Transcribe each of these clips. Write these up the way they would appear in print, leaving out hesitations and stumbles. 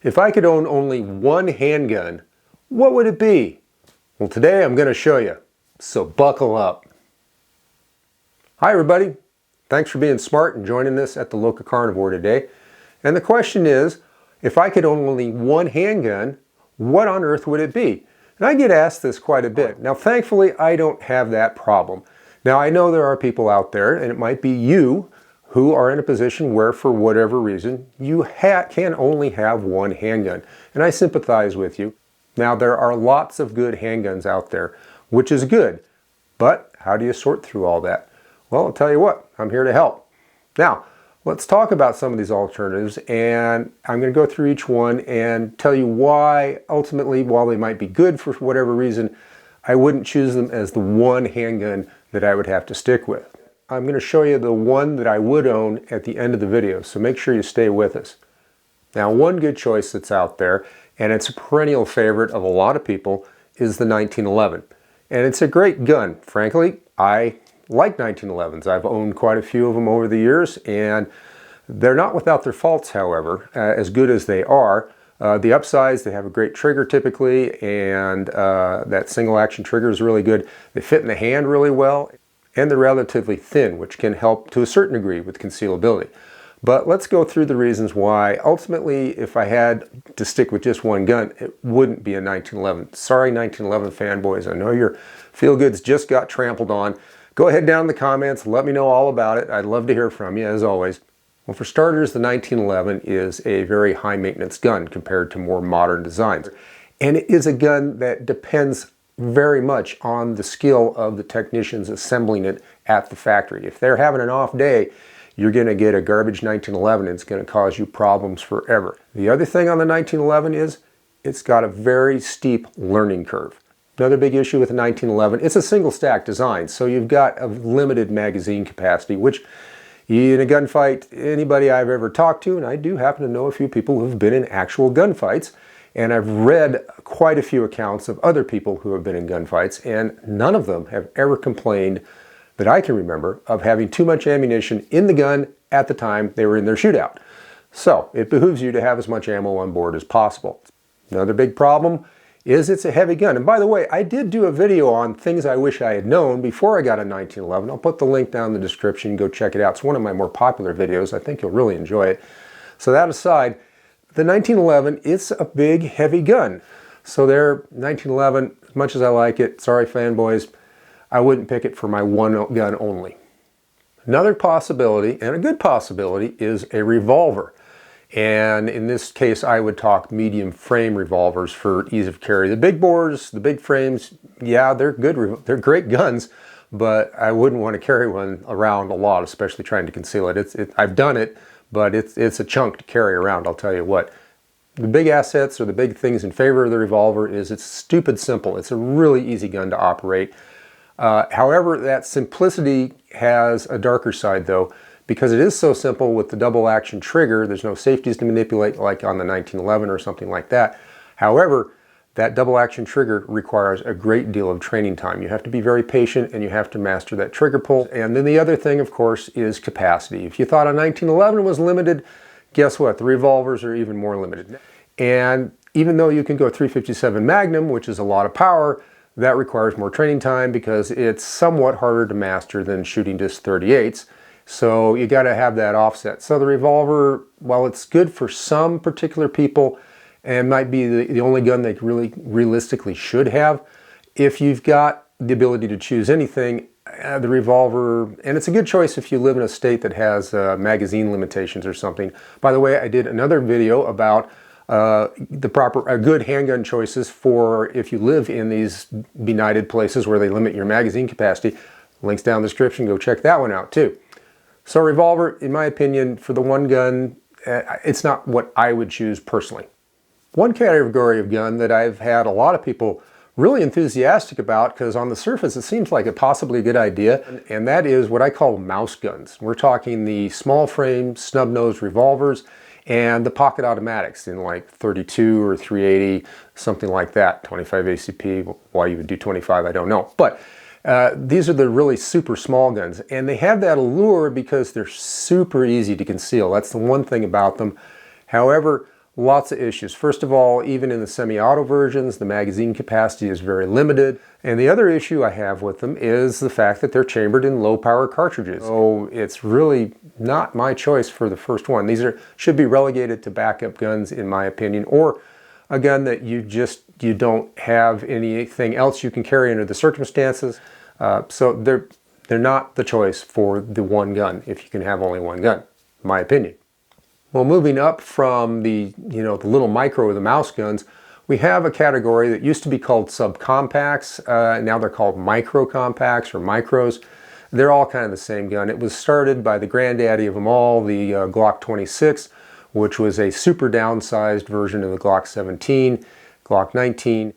If I could own only one handgun, what would it be? Well, today I'm going to show you, so buckle up. Hi everybody, thanks for being smart and joining us at the LocaCarnivore today. And the question is, if I could own only one handgun, what on earth would it be? And I get asked this quite a bit. Now thankfully I don't have that problem. Now I know there are people out there, and it might be you, who are in a position where for whatever reason you can only have one handgun. And I sympathize with you. Now there are lots of good handguns out there, which is good. But how do you sort through all that? Well, I'll tell you what, I'm here to help. Now, let's talk about some of these alternatives, and I'm going to go through each one and tell you why, ultimately, while they might be good for whatever reason, I wouldn't choose them as the one handgun that I would have to stick with. I'm going to show you the one that I would own at the end of the video, so make sure you stay with us. Now, one good choice that's out there, and it's a perennial favorite of a lot of people, is the 1911. And it's a great gun. Frankly, I like 1911s. I've owned quite a few of them over the years, and they're not without their faults, however, as good as they are. The upsides, they have a great trigger typically, and that single action trigger is really good. They fit in the hand really well, and they're relatively thin, which can help to a certain degree with concealability. But let's go through the reasons why. Ultimately, if I had to stick with just one gun, it wouldn't be a 1911. Sorry, 1911 fanboys. I know your feel-goods just got trampled on. Go ahead down in the comments, let me know all about it. I'd love to hear from you, as always. Well, for starters, the 1911 is a very high-maintenance gun compared to more modern designs. And it is a gun that depends very much on the skill of the technicians assembling it at the factory. If they're having an off day, you're going to get a garbage 1911 and it's going to cause you problems forever. The other thing on the 1911 is it's got a very steep learning curve. Another big issue with the 1911, it's a single stack design, so you've got a limited magazine capacity, which in a gunfight, anybody I've ever talked to, and I do happen to know a few people who've been in actual gunfights, and I've read quite a few accounts of other people who have been in gunfights, and none of them have ever complained that I can remember of having too much ammunition in the gun at the time they were in their shootout. So it behooves you to have as much ammo on board as possible. Another big problem is it's a heavy gun. And by the way, I did do a video on things I wish I had known before I got a 1911. I'll put the link down in the description. Go check it out. It's one of my more popular videos. I think you'll really enjoy it. So that aside, the 1911 is a big, heavy gun. So there, 1911, as much as I like it, sorry fanboys, I wouldn't pick it for my one gun only. Another possibility, and a good possibility, is a revolver. And in this case, I would talk medium frame revolvers for ease of carry. The big bores, the big frames, yeah, they're good. They're great guns, but I wouldn't want to carry one around a lot, especially trying to conceal it. I've done it, but it's a chunk to carry around, I'll tell you what. The big assets or the big things in favor of the revolver is it's stupid simple. It's a really easy gun to operate. However, that simplicity has a darker side though, because it is so simple with the double action trigger. There's no safeties to manipulate like on the 1911 or something like that. However, that double action trigger requires a great deal of training time. You have to be very patient and you have to master that trigger pull. And then the other thing, of course, is capacity. If you thought a 1911 was limited, guess what? The revolvers are even more limited. And even though you can go 357 Magnum, which is a lot of power, that requires more training time because it's somewhat harder to master than shooting just 38s. So you got to have that offset. So the revolver, while it's good for some particular people and might be the only gun they really realistically should have, if you've got the ability to choose anything, the revolver, and it's a good choice if you live in a state that has magazine limitations or something. By the way, I did another video about good handgun choices for if you live in these benighted places where they limit your magazine capacity. Links down in the description, go check that one out too. So revolver, in my opinion, for the one gun, it's not what I would choose personally. One category of gun that I've had a lot of people really enthusiastic about, because on the surface it seems like a possibly good idea, and that is what I call mouse guns. We're talking the small frame, snub-nosed revolvers and the pocket automatics in like 32 or 380, something like that, 25 ACP. Why you would do 25, I don't know. But these are the really super small guns, and they have that allure because they're super easy to conceal. That's the one thing about them. However, lots of issues. First of all, even in the semi-auto versions, the magazine capacity is very limited. And the other issue I have with them is the fact that they're chambered in low-power cartridges. So it's really not my choice for the first one. These should be relegated to backup guns, in my opinion, or a gun that you don't have anything else you can carry under the circumstances. So they're not the choice for the one gun if you can have only one gun, in my opinion. Well, moving up from the little micro or the mouse guns, we have a category that used to be called subcompacts. Now they're called micro compacts or micros. They're all kind of the same gun. It was started by the granddaddy of them all, the Glock 26, which was a super downsized version of the Glock 17, Glock 19.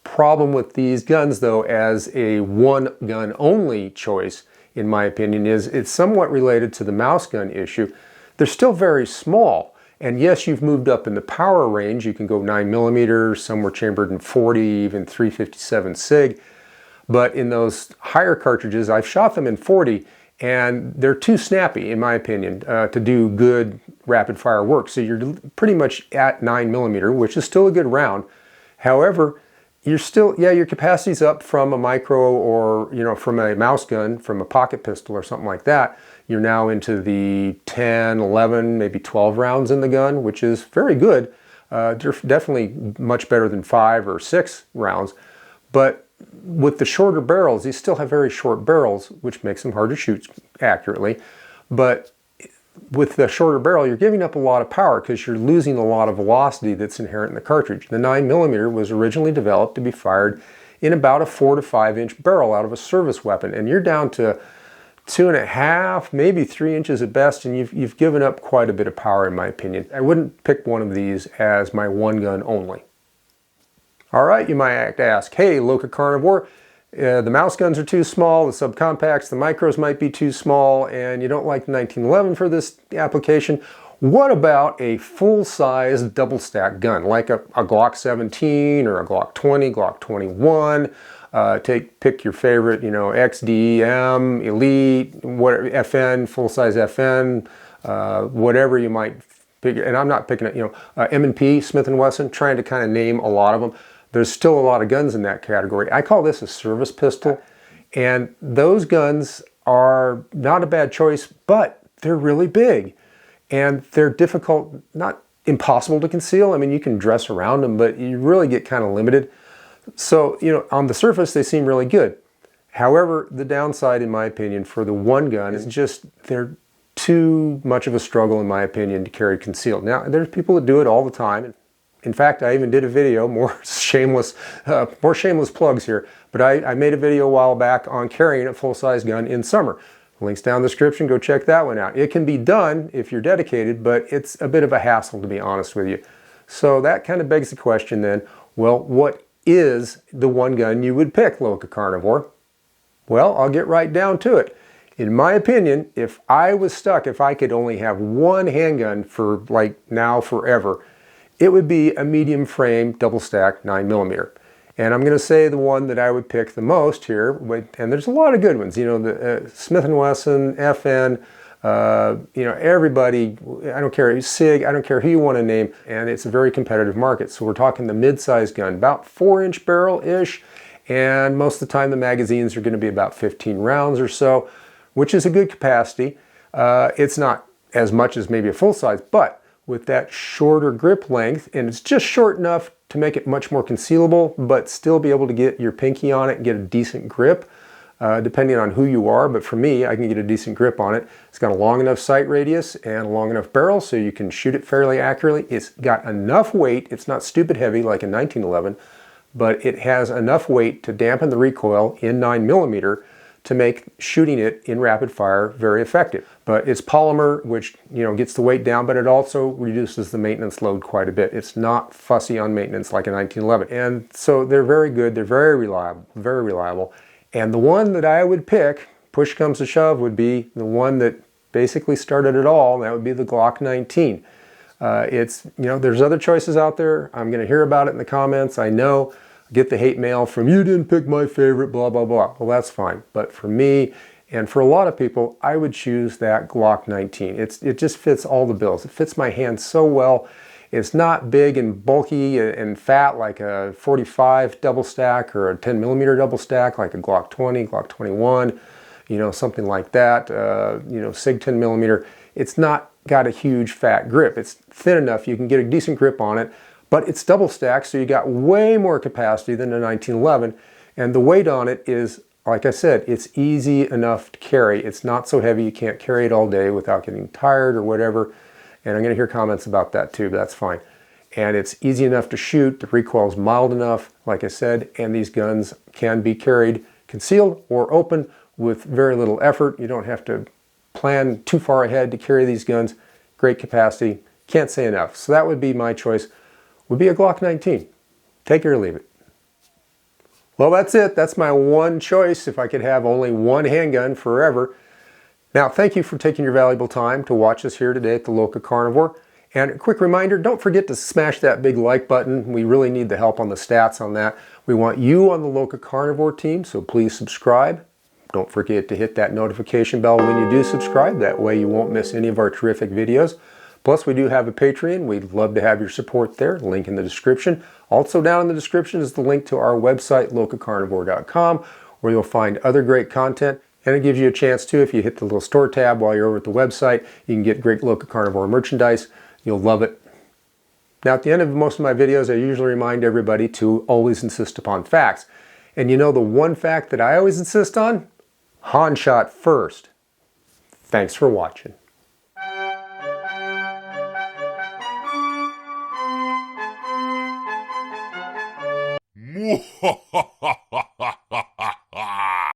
Problem with these guns, though, as a one gun only choice, in my opinion, is it's somewhat related to the mouse gun issue. They're still very small. And yes, you've moved up in the power range. You can go 9mm, some were chambered in 40, even 357 SIG. But in those higher cartridges, I've shot them in 40, and they're too snappy, in my opinion, to do good rapid fire work. So you're pretty much at 9mm, which is still a good round. However, you're still, your capacity's up from a micro or, from a mouse gun, from a pocket pistol or something like that. You're now into the 10, 11, maybe 12 rounds in the gun, which is very good. They're definitely much better than 5 or 6 rounds. But with the shorter barrels, these still have very short barrels, which makes them hard to shoot accurately. But with the shorter barrel, you're giving up a lot of power because you're losing a lot of velocity that's inherent in the cartridge. The 9mm was originally developed to be fired in about a 4 to 5 inch barrel out of a service weapon, and you're down to 2.5, maybe 3 inches at best, and you've given up quite a bit of power, in my opinion. I wouldn't pick one of these as my one gun only. All right, you might ask, hey, LocaCarnivore, the mouse guns are too small, the subcompacts, the micros might be too small, and you don't like the 1911 for this application. What about a full-size double-stack gun, like a Glock 17 or a Glock 20, Glock 21? Pick your favorite, XD, Elite, whatever, FN, full-size FN, whatever you might pick. And I'm not picking it, M&P, Smith & Wesson, trying to kind of name a lot of them. There's still a lot of guns in that category. I call this a service pistol, and those guns are not a bad choice, but they're really big, and they're difficult, not impossible to conceal. I mean, you can dress around them, but you really get kind of limited. So, on the surface, they seem really good. However, the downside, in my opinion, for the one gun is just they're too much of a struggle, in my opinion, to carry concealed. Now, there's people that do it all the time. In fact, I even did a video, more shameless plugs here, but I made a video a while back on carrying a full-size gun in summer. Links down in the description, go check that one out. It can be done if you're dedicated, but it's a bit of a hassle, to be honest with you. So that kind of begs the question then, well, what is the one gun you would pick, LocaCarnivore? Well, I'll get right down to it. In my opinion, if I was stuck, if I could only have one handgun for now forever, it would be a medium frame double stack 9mm. And I'm going to say the one that I would pick the most here, and there's a lot of good ones, the Smith & Wesson, FN, everybody, I don't care, SIG, I don't care who you want to name, and it's a very competitive market. So we're talking the mid-size gun, about 4-inch barrel-ish, and most of the time the magazines are going to be about 15 rounds or so, which is a good capacity. It's not as much as maybe a full-size, but with that shorter grip length, and it's just short enough to make it much more concealable, but still be able to get your pinky on it and get a decent grip, depending on who you are. But for me, I can get a decent grip on it. It's got a long enough sight radius and a long enough barrel so you can shoot it fairly accurately. It's got enough weight. It's not stupid heavy like a 1911, but it has enough weight to dampen the recoil in 9mm to make shooting it in rapid fire very effective. But it's polymer, which gets the weight down, but it also reduces the maintenance load quite a bit. It's not fussy on maintenance like a 1911. And so they're very good, they're very reliable. And the one that I would pick, push comes to shove, would be the one that basically started it all, and that would be the Glock 19. There's other choices out there. I'm going to hear about it in the comments. I know. Get the hate mail from, you didn't pick my favorite, blah, blah, blah. Well, that's fine. But for me, and for a lot of people, I would choose that Glock 19. It just fits all the bills. It fits my hand so well. It's not big and bulky and fat like a 45 double stack or a 10 millimeter double stack like a Glock 20, Glock 21, something like that, SIG 10 millimeter. It's not got a huge fat grip. It's thin enough you can get a decent grip on it, but it's double stacked, so you got way more capacity than a 1911, and the weight on it is, like I said, it's easy enough to carry. It's not so heavy you can't carry it all day without getting tired or whatever. And I'm going to hear comments about that too, but that's fine. And it's easy enough to shoot. The recoil is mild enough, like I said, and these guns can be carried concealed or open with very little effort. You don't have to plan too far ahead to carry these guns. Great capacity. Can't say enough. So that would be my choice. Would be a Glock 19. Take it or leave it. Well, that's it. That's my one choice if I could have only one handgun forever. Now, thank you for taking your valuable time to watch us here today at the LocaCarnivore. And a quick reminder, don't forget to smash that big like button. We really need the help on the stats on that. We want you on the LocaCarnivore team, so please subscribe. Don't forget to hit that notification bell when you do subscribe. That way you won't miss any of our terrific videos. Plus, we do have a Patreon. We'd love to have your support there. Link in the description. Also down in the description is the link to our website, LocaCarnivore.com, where you'll find other great content. And it gives you a chance too, if you hit the little store tab while you're over at the website, you can get great LocaCarnivore merchandise. You'll love it. Now, at the end of most of my videos, I usually remind everybody to always insist upon facts. And the one fact that I always insist on? Han shot first. Thanks for watching.